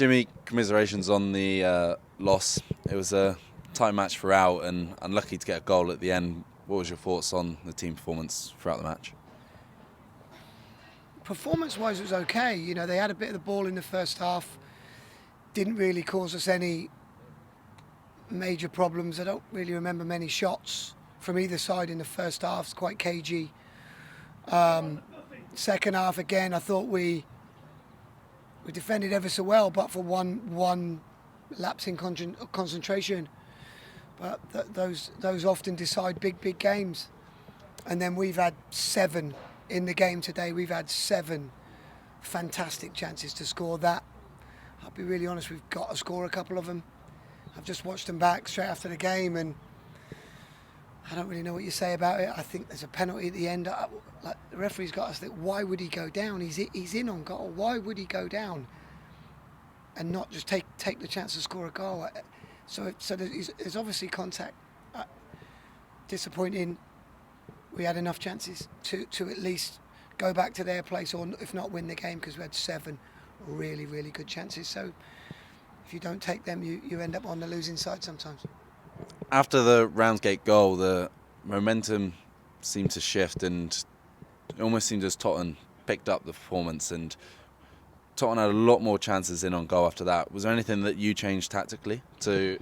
Jimmy, commiserations on the loss. It was a tight match throughout and unlucky to get a goal at the end. What was your thoughts on the team performance throughout the match? Performance-wise, it was okay. You know, they had a bit of the ball in the first half. Didn't really cause us any major problems. I don't really remember many shots from either side in the first half. It's quite cagey. Second half, again, I thought we defended ever so well, but for one lapse in concentration. But those often decide big games. And then we've had 7 in the game today. We've had 7 fantastic chances to score that. I'll be really honest, we've got to score a couple of them. I've just watched them back straight after the game, and I don't really know what you say about it. I think there's a penalty at the end. Like, the referee's got us think, why would he go down? He's in on goal. Why would he go down and not just take the chance to score a goal? So there's obviously contact. Disappointing. We had enough chances to at least go back to their place, or if not win the game, because we had 7 really good chances. So if you don't take them, you end up on the losing side sometimes. After the Ramsgate goal, the momentum seemed to shift, and it almost seemed as Totton picked up the performance, and Totton had a lot more chances in on goal after that. Was there anything that you changed tactically to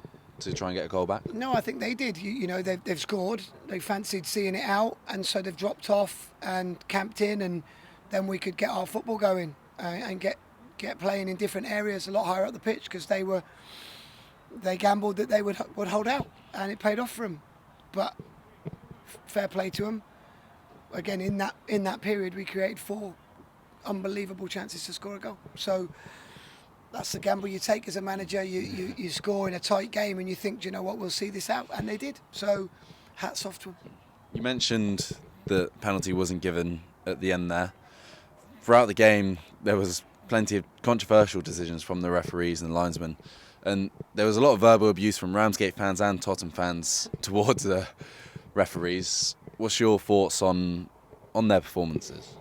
try and get a goal back? No, I think they did. You know, they've scored. They fancied seeing it out, and so they've dropped off and camped in, and then we could get our football going and get playing in different areas a lot higher up the pitch, because they gambled that they would hold out, and it paid off for them. But fair play to them. Again, in that period, we created 4 unbelievable chances to score a goal. So that's the gamble you take as a manager. You score in a tight game, and you think, do you know what, we'll see this out, and they did. So hats off to them. You mentioned the penalty wasn't given at the end there. Throughout the game, there was plenty of controversial decisions from the referees and the linesmen, and there was a lot of verbal abuse from Ramsgate fans and Tottenham fans towards the referees. What's your thoughts on their performances?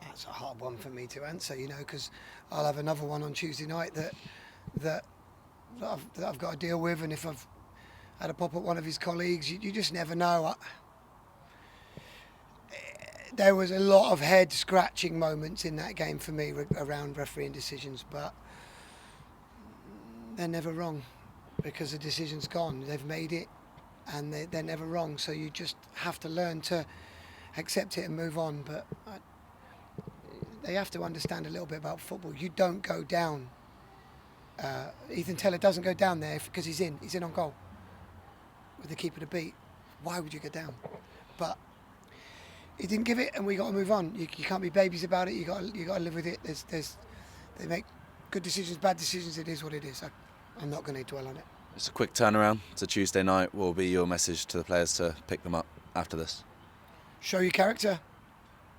That's a hard one for me to answer, you know, because I'll have another one on Tuesday night that I've got to deal with, and if I've had a pop at one of his colleagues, you just never know. There was a lot of head scratching moments in that game for me around refereeing decisions, but they're never wrong, because the decision's gone. They've made it, and they're never wrong. So you just have to learn to accept it and move on. But they have to understand a little bit about football. You don't go down. Ethan Taylor doesn't go down there because he's in on goal with the keeper to beat. Why would you go down? But he didn't give it, and we got to move on. You can't be babies about it. You got to live with it. They make good decisions, bad decisions. It is what it is. I'm not going to dwell on it. It's a quick turnaround. It's a Tuesday night. What will be your message to the players to pick them up after this? Show your character.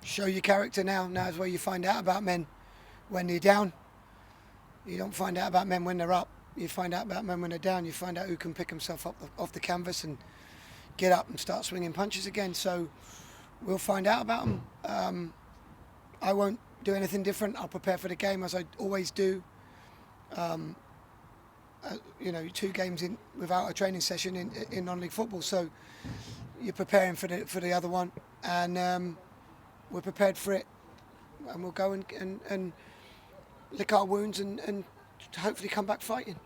Show your character now. Now is where you find out about men when they're down. You don't find out about men when they're up. You find out about men when they're down. You find out who can pick himself up off the canvas and get up and start swinging punches again. So we'll find out about them. I won't do anything different. I'll prepare for the game as I always do. 2 games in without a training session in non-league football, so you're preparing for the other one, and we're prepared for it, and we'll go and lick our wounds and hopefully come back fighting.